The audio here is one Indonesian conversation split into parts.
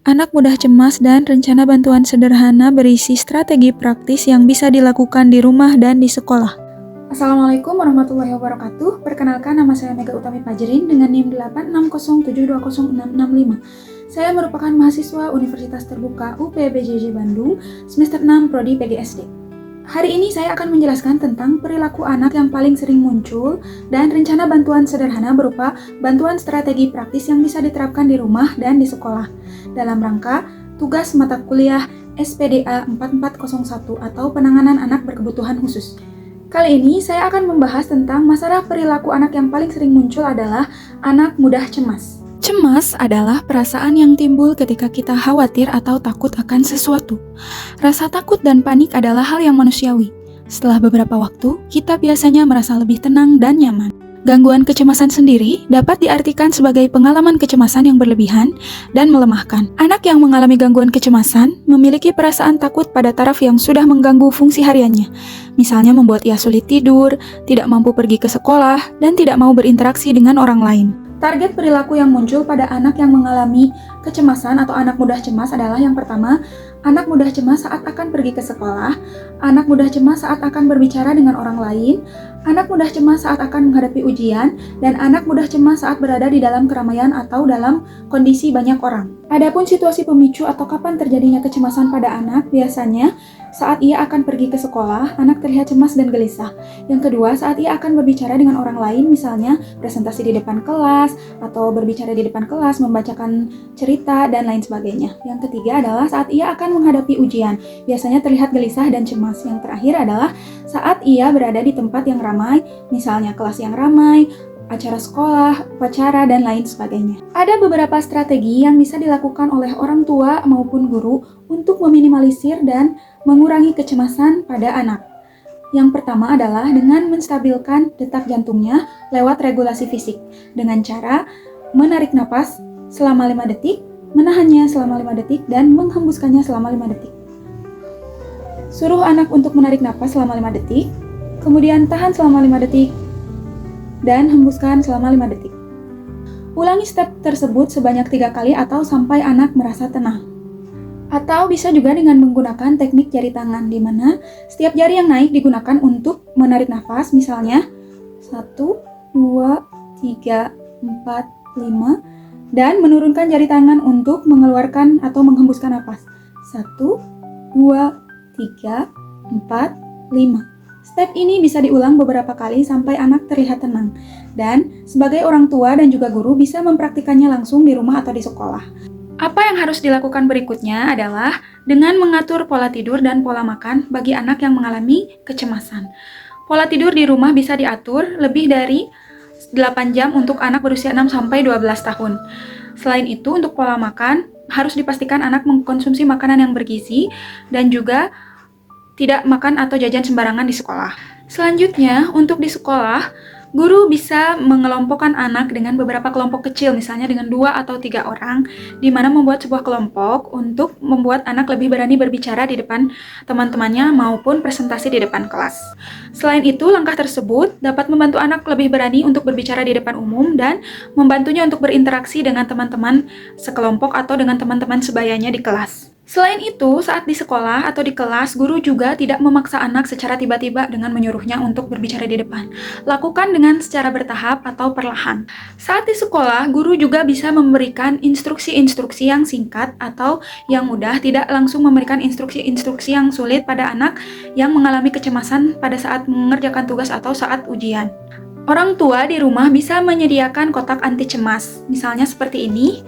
Anak mudah cemas dan rencana bantuan sederhana berisi strategi praktis yang bisa dilakukan di rumah dan di sekolah. Assalamualaikum warahmatullahi wabarakatuh. Perkenalkan, nama saya Mega Utami Fajrin dengan NIM 860720665. Saya merupakan mahasiswa Universitas Terbuka UPBJJ Bandung, semester 6 Prodi PGSD. Hari ini saya akan menjelaskan tentang perilaku anak yang paling sering muncul dan rencana bantuan sederhana berupa bantuan strategi praktis yang bisa diterapkan di rumah dan di sekolah dalam rangka tugas mata kuliah SPDA 4401 atau penanganan anak berkebutuhan khusus. Kali ini saya akan membahas tentang masalah perilaku anak yang paling sering muncul adalah anak mudah cemas. Cemas adalah perasaan yang timbul ketika kita khawatir atau takut akan sesuatu. Rasa takut dan panik adalah hal yang manusiawi. Setelah beberapa waktu, kita biasanya merasa lebih tenang dan nyaman. Gangguan kecemasan sendiri dapat diartikan sebagai pengalaman kecemasan yang berlebihan dan melemahkan. Anak yang mengalami gangguan kecemasan memiliki perasaan takut pada taraf yang sudah mengganggu fungsi hariannya. Misalnya membuat ia sulit tidur, tidak mampu pergi ke sekolah, dan tidak mau berinteraksi dengan orang lain. Target perilaku yang muncul pada anak yang mengalami kecemasan atau anak mudah cemas adalah yang pertama, anak mudah cemas saat akan pergi ke sekolah, anak mudah cemas saat akan berbicara dengan orang lain, anak mudah cemas saat akan menghadapi ujian, dan anak mudah cemas saat berada di dalam keramaian atau dalam kondisi banyak orang. Adapun situasi pemicu atau kapan terjadinya kecemasan pada anak, biasanya saat ia akan pergi ke sekolah, anak terlihat cemas dan gelisah. Yang kedua, saat ia akan berbicara dengan orang lain, misalnya presentasi di depan kelas, atau berbicara di depan kelas, membacakan cerita, dan lain sebagainya. Yang ketiga adalah saat ia akan menghadapi ujian, biasanya terlihat gelisah dan cemas. Yang terakhir adalah saat ia berada di tempat yang ramai, misalnya kelas yang ramai, acara sekolah, upacara, dan lain sebagainya. Ada beberapa strategi yang bisa dilakukan oleh orang tua maupun guru untuk meminimalisir dan mengurangi kecemasan pada anak. Yang pertama adalah dengan menstabilkan detak jantungnya lewat regulasi fisik dengan cara menarik napas selama 5 detik, menahannya selama 5 detik, dan menghembuskannya selama 5 detik. Suruh anak untuk menarik napas selama 5 detik, kemudian tahan selama 5 detik, dan hembuskan selama 5 detik. Ulangi step tersebut sebanyak 3 kali atau sampai anak merasa tenang. Atau bisa juga dengan menggunakan teknik jari tangan, di mana setiap jari yang naik digunakan untuk menarik nafas, misalnya 1, 2, 3, 4, 5, dan menurunkan jari tangan untuk mengeluarkan atau menghembuskan nafas. 1, 2, 3, 4, 5. Step ini bisa diulang beberapa kali sampai anak terlihat tenang. Dan sebagai orang tua dan juga guru bisa mempraktikannya langsung di rumah atau di sekolah. Apa yang harus dilakukan berikutnya adalah dengan mengatur pola tidur dan pola makan bagi anak yang mengalami kecemasan. Pola tidur di rumah bisa diatur lebih dari 8 jam untuk anak berusia 6-12 tahun. Selain itu, untuk pola makan, harus dipastikan anak mengkonsumsi makanan yang bergizi dan juga tidak makan atau jajan sembarangan di sekolah. Selanjutnya, untuk di sekolah, guru bisa mengelompokkan anak dengan beberapa kelompok kecil, misalnya dengan 2 atau 3 orang, di mana membuat sebuah kelompok untuk membuat anak lebih berani berbicara di depan teman-temannya maupun presentasi di depan kelas. Selain itu, langkah tersebut dapat membantu anak lebih berani untuk berbicara di depan umum dan membantunya untuk berinteraksi dengan teman-teman sekelompok atau dengan teman-teman sebayanya di kelas. Selain itu, saat di sekolah atau di kelas, guru juga tidak memaksa anak secara tiba-tiba dengan menyuruhnya untuk berbicara di depan. Lakukan dengan secara bertahap atau perlahan. Saat di sekolah, guru juga bisa memberikan instruksi-instruksi yang singkat atau yang mudah, tidak langsung memberikan instruksi-instruksi yang sulit pada anak yang mengalami kecemasan pada saat mengerjakan tugas atau saat ujian. Orang tua di rumah bisa menyediakan kotak anti cemas, misalnya seperti ini.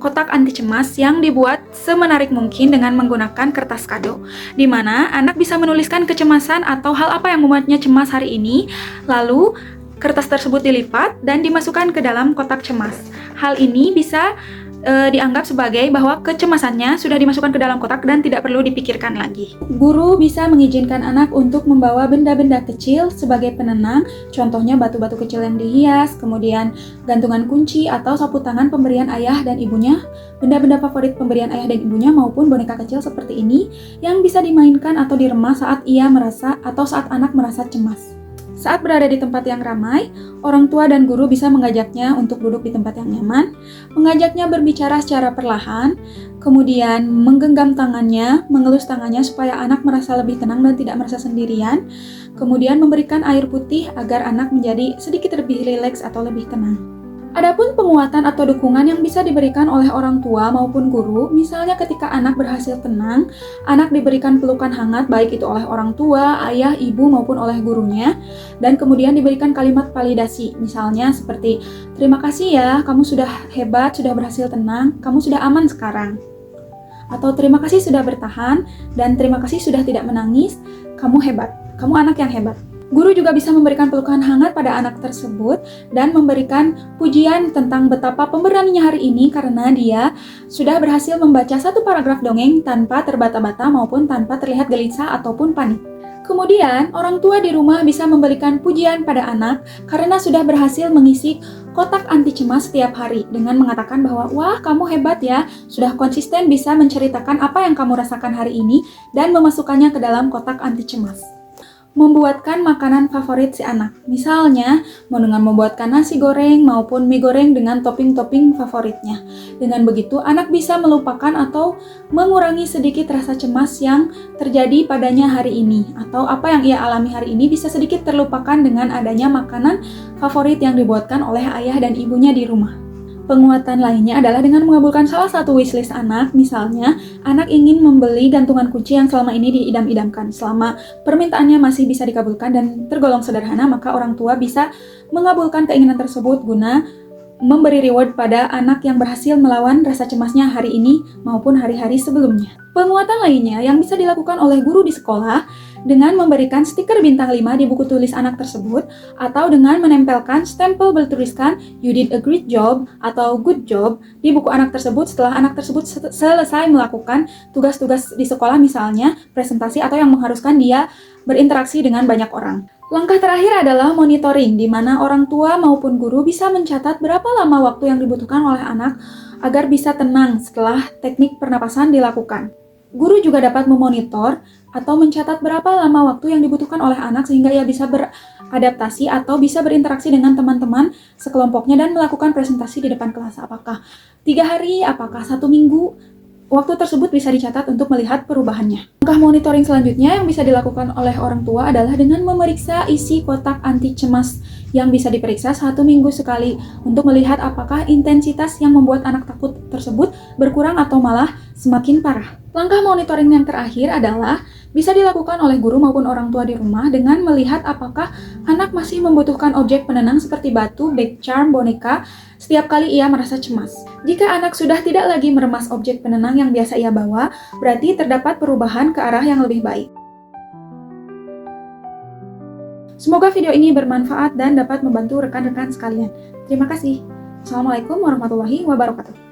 Kotak anti cemas yang dibuat semenarik mungkin dengan menggunakan kertas kado, di mana anak bisa menuliskan kecemasan atau hal apa yang membuatnya cemas hari ini, lalu kertas tersebut dilipat dan dimasukkan ke dalam kotak cemas. Hal ini bisa dianggap sebagai bahwa kecemasannya sudah dimasukkan ke dalam kotak dan tidak perlu dipikirkan lagi. Guru bisa mengizinkan anak untuk membawa benda-benda kecil sebagai penenang, contohnya batu-batu kecil yang dihias, kemudian gantungan kunci atau sapu tangan pemberian ayah dan ibunya, benda-benda favorit pemberian ayah dan ibunya maupun boneka kecil seperti ini yang bisa dimainkan atau diremah saat ia merasa atau saat anak merasa cemas. Saat berada di tempat yang ramai, orang tua dan guru bisa mengajaknya untuk duduk di tempat yang nyaman, mengajaknya berbicara secara perlahan, kemudian menggenggam tangannya, mengelus tangannya supaya anak merasa lebih tenang dan tidak merasa sendirian, kemudian memberikan air putih agar anak menjadi sedikit lebih rileks atau lebih tenang. Adapun penguatan atau dukungan yang bisa diberikan oleh orang tua maupun guru, misalnya ketika anak berhasil tenang, anak diberikan pelukan hangat baik itu oleh orang tua, ayah, ibu maupun oleh gurunya, dan kemudian diberikan kalimat validasi, misalnya seperti, "Terima kasih ya, kamu sudah hebat, sudah berhasil tenang, kamu sudah aman sekarang." Atau "Terima kasih sudah bertahan, dan terima kasih sudah tidak menangis, kamu hebat, kamu anak yang hebat." Guru juga bisa memberikan pelukan hangat pada anak tersebut dan memberikan pujian tentang betapa pemberaninya hari ini karena dia sudah berhasil membaca satu paragraf dongeng tanpa terbata-bata maupun tanpa terlihat gelisah ataupun panik. Kemudian, orang tua di rumah bisa memberikan pujian pada anak karena sudah berhasil mengisi kotak anti cemas setiap hari dengan mengatakan bahwa, "Wah, kamu hebat ya, sudah konsisten bisa menceritakan apa yang kamu rasakan hari ini dan memasukkannya ke dalam kotak anti cemas." Membuatkan makanan favorit si anak. Misalnya, dengan membuatkan nasi goreng maupun mie goreng dengan topping-topping favoritnya. Dengan begitu, anak bisa melupakan atau mengurangi sedikit rasa cemas yang terjadi padanya hari ini. Atau apa yang ia alami hari ini bisa sedikit terlupakan dengan adanya makanan favorit yang dibuatkan oleh ayah dan ibunya di rumah. Penguatan lainnya adalah dengan mengabulkan salah satu wishlist anak, misalnya anak ingin membeli gantungan kunci yang selama ini diidam-idamkan. Selama permintaannya masih bisa dikabulkan dan tergolong sederhana, maka orang tua bisa mengabulkan keinginan tersebut guna memberi reward pada anak yang berhasil melawan rasa cemasnya hari ini maupun hari-hari sebelumnya. Penguatan lainnya yang bisa dilakukan oleh guru di sekolah dengan memberikan stiker bintang 5 di buku tulis anak tersebut atau dengan menempelkan stempel bertuliskan "You did a great job" atau "good job" di buku anak tersebut setelah anak tersebut selesai melakukan tugas-tugas di sekolah, misalnya presentasi atau yang mengharuskan dia berinteraksi dengan banyak orang. Langkah terakhir adalah monitoring, di mana orang tua maupun guru bisa mencatat berapa lama waktu yang dibutuhkan oleh anak agar bisa tenang setelah teknik pernapasan dilakukan. Guru juga dapat memonitor atau mencatat berapa lama waktu yang dibutuhkan oleh anak sehingga ia bisa beradaptasi atau bisa berinteraksi dengan teman-teman sekelompoknya dan melakukan presentasi di depan kelas. Apakah 3 hari, apakah 1 minggu? Waktu tersebut bisa dicatat untuk melihat perubahannya. Langkah monitoring selanjutnya yang bisa dilakukan oleh orang tua adalah dengan memeriksa isi kotak anti cemas yang bisa diperiksa 1 minggu sekali untuk melihat apakah intensitas yang membuat anak takut tersebut berkurang atau malah semakin parah. Langkah monitoring yang terakhir adalah bisa dilakukan oleh guru maupun orang tua di rumah dengan melihat apakah anak masih membutuhkan objek penenang seperti batu, bag charm, boneka setiap kali ia merasa cemas. Jika anak sudah tidak lagi meremas objek penenang yang biasa ia bawa, berarti terdapat perubahan ke arah yang lebih baik. Semoga video ini bermanfaat dan dapat membantu rekan-rekan sekalian. Terima kasih. Assalamualaikum warahmatullahi wabarakatuh.